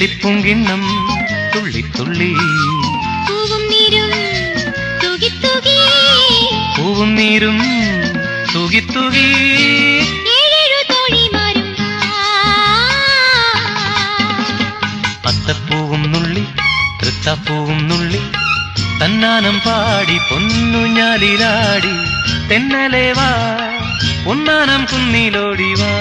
വെള്ളിപ്പൂങ്കിണ്ണം തുള്ളി തുള്ളി പൂവും നീരും തൂകി തൂകി പൂവും നീരും തൂകി തൂകി ഏഴേഴു തോഴിമാരും അത്തപ്പൂവും നുള്ളി തൃത്താപ്പൂവും നുള്ളി തന്നാനം പാടി പൊന്നുഞ്ഞാലിലാടി തെന്നലേവാ ഒന്നാനം കുന്നിലോടിവാ